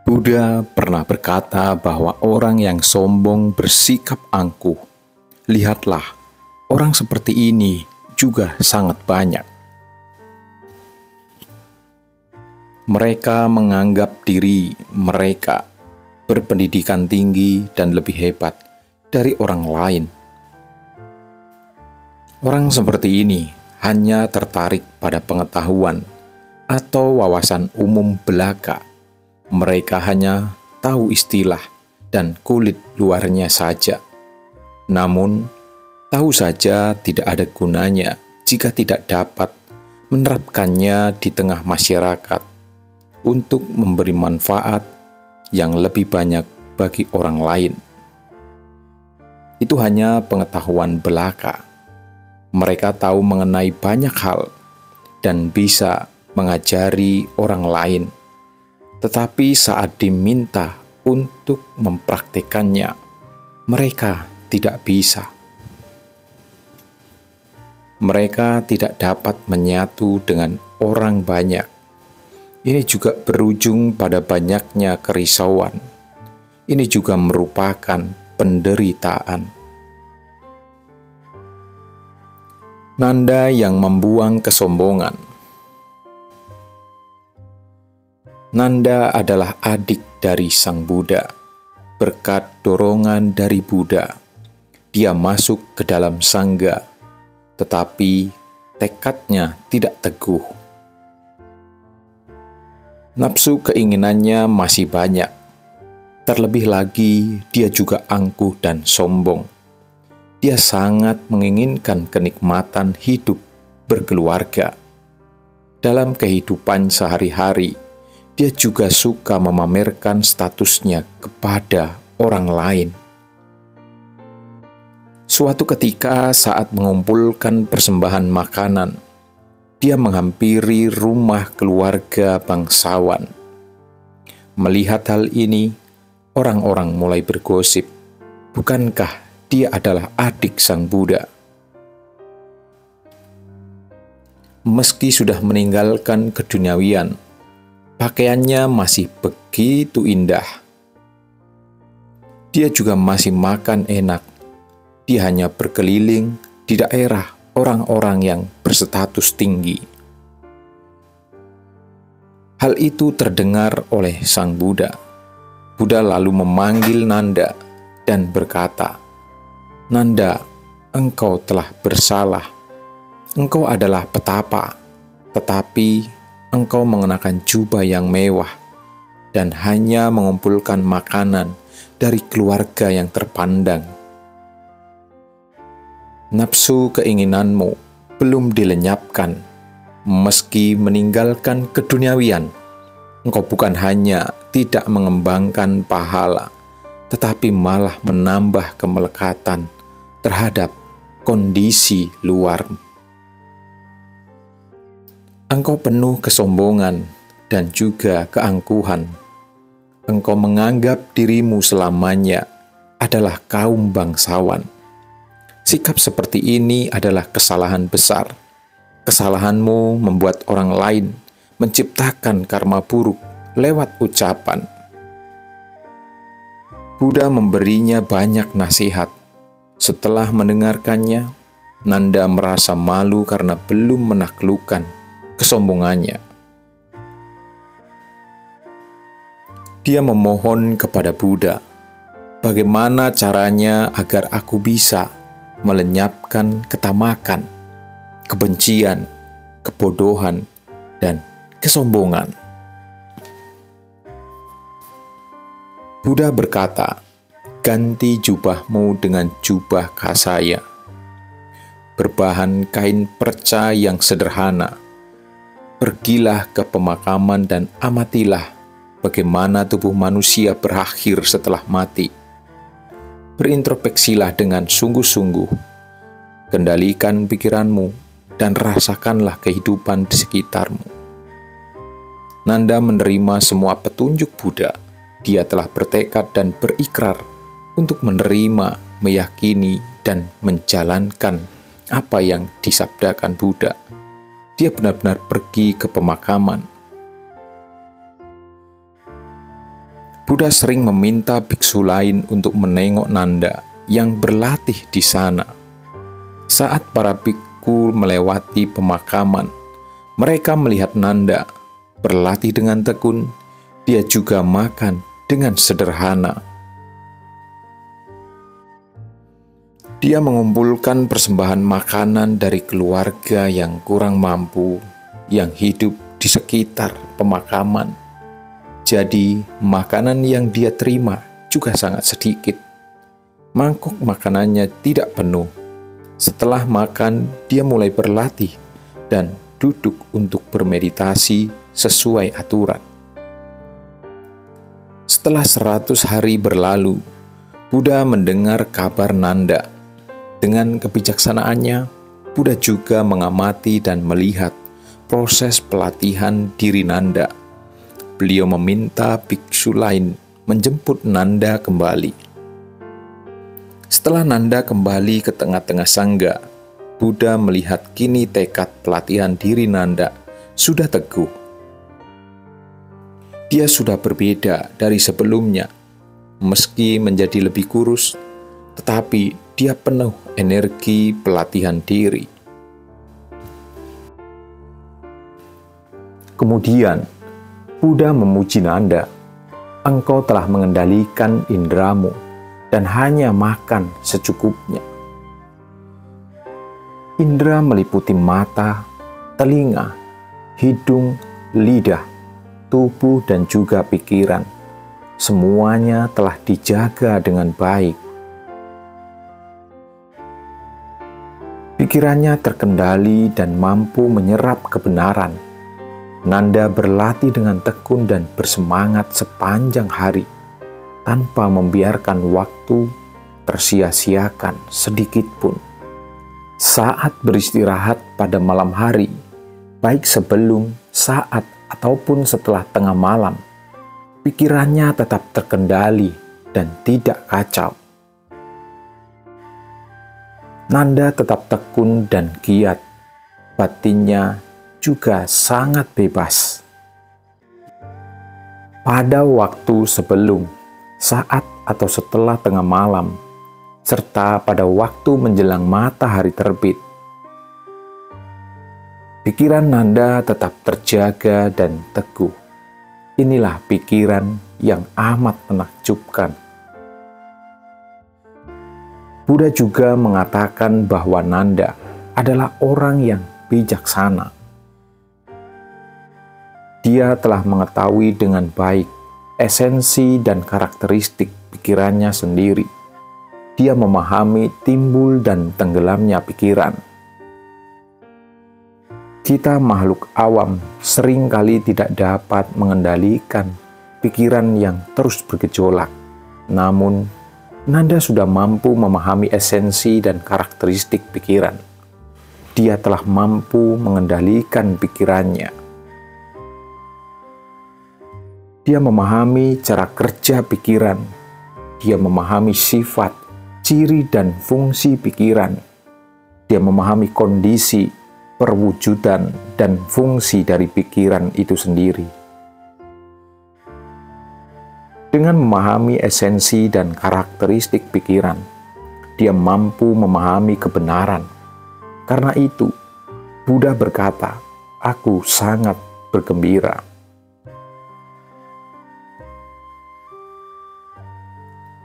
Buddha pernah berkata bahwa orang yang sombong bersikap angkuh. Lihatlah, orang seperti ini juga sangat banyak. Mereka menganggap diri mereka berpendidikan tinggi dan lebih hebat dari orang lain. Orang seperti ini hanya tertarik pada pengetahuan atau wawasan umum belaka. Mereka hanya tahu istilah dan kulit luarnya saja. Namun, tahu saja tidak ada gunanya jika tidak dapat menerapkannya di tengah masyarakat untuk memberi manfaat yang lebih banyak bagi orang lain. Itu hanya pengetahuan belaka. Mereka tahu mengenai banyak hal dan bisa mengajari orang lain. Tetapi saat diminta untuk mempraktikkannya, mereka tidak bisa. Mereka tidak dapat menyatu dengan orang banyak. Ini juga berujung pada banyaknya kerisauan. Ini juga merupakan penderitaan. Nanda yang membuang kesombongan. Nanda adalah adik dari Sang Buddha. Berkat dorongan dari Buddha, dia masuk ke dalam sangga, tetapi tekadnya tidak teguh. Nafsu keinginannya masih banyak. Terlebih lagi, dia juga angkuh dan sombong. Dia sangat menginginkan kenikmatan hidup berkeluarga. Dalam kehidupan sehari-hari, dia juga suka memamerkan statusnya kepada orang lain. Suatu ketika saat mengumpulkan persembahan makanan, dia menghampiri rumah keluarga bangsawan. Melihat hal ini, orang-orang mulai bergosip, bukankah dia adalah adik Sang Buddha? Meski sudah meninggalkan keduniawian, pakaiannya masih begitu indah. Dia juga masih makan enak. Dia hanya berkeliling di daerah orang-orang yang berstatus tinggi. Hal itu terdengar oleh Sang Buddha. Buddha lalu memanggil Nanda dan berkata, "Nanda, engkau telah bersalah. Engkau adalah petapa, tetapi engkau mengenakan jubah yang mewah dan hanya mengumpulkan makanan dari keluarga yang terpandang. Nafsu keinginanmu belum dilenyapkan. Meski meninggalkan keduniawian, engkau bukan hanya tidak mengembangkan pahala, tetapi malah menambah kemelekatan terhadap kondisi luarmu. Engkau penuh kesombongan dan juga keangkuhan. Engkau menganggap dirimu selamanya adalah kaum bangsawan. Sikap seperti ini adalah kesalahan besar. Kesalahanmu membuat orang lain menciptakan karma buruk lewat ucapan. Buddha memberinya banyak nasihat. Setelah mendengarkannya, Nanda merasa malu karena belum menaklukkan kesombongannya. Dia memohon kepada Buddha, bagaimana caranya agar aku bisa melenyapkan ketamakan, kebencian, kebodohan, dan kesombongan. Buddha berkata, ganti jubahmu dengan jubah kasaya, berbahan kain perca yang sederhana. Pergilah ke pemakaman dan amatilah bagaimana tubuh manusia berakhir setelah mati. Berintrospeksilah dengan sungguh-sungguh. Kendalikan pikiranmu dan rasakanlah kehidupan di sekitarmu. Nanda menerima semua petunjuk Buddha. Dia telah bertekad dan berikrar untuk menerima, meyakini, dan menjalankan apa yang disabdakan Buddha. dia benar-benar pergi ke pemakaman. Buddha sering meminta biksu lain untuk menengok Nanda yang berlatih di sana. Saat para biksu melewati pemakaman, mereka melihat Nanda berlatih dengan tekun. Dia juga makan dengan sederhana. Dia mengumpulkan persembahan makanan dari keluarga yang kurang mampu, yang hidup di sekitar pemakaman. Jadi, makanan yang dia terima juga sangat sedikit. Mangkuk makanannya tidak penuh. Setelah makan, dia mulai berlatih dan duduk untuk bermeditasi sesuai aturan. Setelah 100 hari berlalu, Buddha mendengar kabar Nanda. Dengan kebijaksanaannya, Buddha juga mengamati dan melihat proses pelatihan diri Nanda. Beliau meminta biksu lain menjemput Nanda kembali. Setelah Nanda kembali ke tengah-tengah sangga, Buddha melihat kini tekad pelatihan diri Nanda sudah teguh. Dia sudah berbeda dari sebelumnya. Meski menjadi lebih kurus, tetapi dia penuh energi pelatihan diri. Kemudian, Buddha memuji Nanda. Engkau telah mengendalikan indramu dan hanya makan secukupnya. Indra meliputi mata, telinga, hidung, lidah, tubuh, dan juga pikiran. Semuanya telah dijaga dengan baik. Pikirannya terkendali dan mampu menyerap kebenaran. Nanda berlatih dengan tekun dan bersemangat sepanjang hari, tanpa membiarkan waktu tersia-siakan sedikit pun. Saat beristirahat pada malam hari, baik sebelum, saat, ataupun setelah tengah malam, pikirannya tetap terkendali dan tidak kacau. Nanda tetap tekun dan giat, batinnya juga sangat bebas. Pada waktu sebelum, saat, atau setelah tengah malam, serta pada waktu menjelang matahari terbit, pikiran Nanda tetap terjaga dan teguh. Inilah pikiran yang amat menakjubkan. Buddha juga mengatakan bahwa Nanda adalah orang yang bijaksana. Dia telah mengetahui dengan baik esensi dan karakteristik pikirannya sendiri. Dia memahami timbul dan tenggelamnya pikiran. Kita makhluk awam seringkali tidak dapat mengendalikan pikiran yang terus bergejolak. Namun, Nanda sudah mampu memahami esensi dan karakteristik pikiran. Dia telah mampu mengendalikan pikirannya. Dia memahami cara kerja pikiran. Dia memahami sifat, ciri, dan fungsi pikiran. Dia memahami kondisi, perwujudan, dan fungsi dari pikiran itu sendiri. Dengan memahami esensi dan karakteristik pikiran, dia mampu memahami kebenaran. Karena itu, Buddha berkata, "Aku sangat bergembira."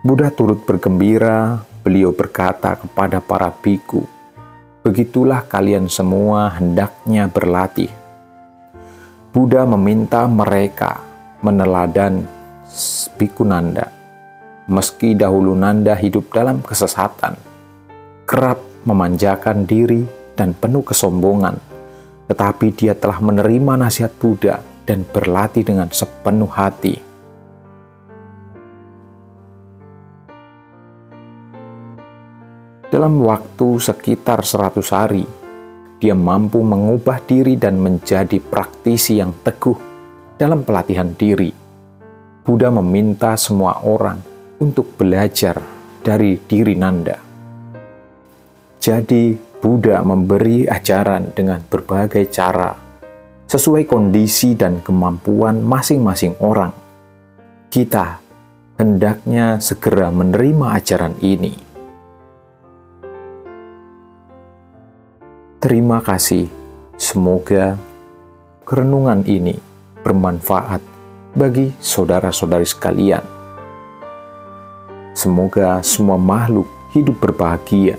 Buddha turut bergembira. Beliau berkata kepada para bhikkhu, "Begitulah kalian semua hendaknya berlatih." Buddha meminta mereka meneladani Bhikkhu Nanda. Meski dahulu Nanda hidup dalam kesesatan, kerap memanjakan diri dan penuh kesombongan, tetapi dia telah menerima nasihat Buddha dan berlatih dengan sepenuh hati. Dalam waktu sekitar 100 hari, dia mampu mengubah diri dan menjadi praktisi yang teguh dalam pelatihan diri. Buddha meminta semua orang untuk belajar dari diri Nanda. Jadi, Buddha memberi ajaran dengan berbagai cara, sesuai kondisi dan kemampuan masing-masing orang. Kita hendaknya segera menerima ajaran ini. Terima kasih. Semoga renungan ini bermanfaat bagi saudara-saudari sekalian. Semoga semua makhluk hidup berbahagia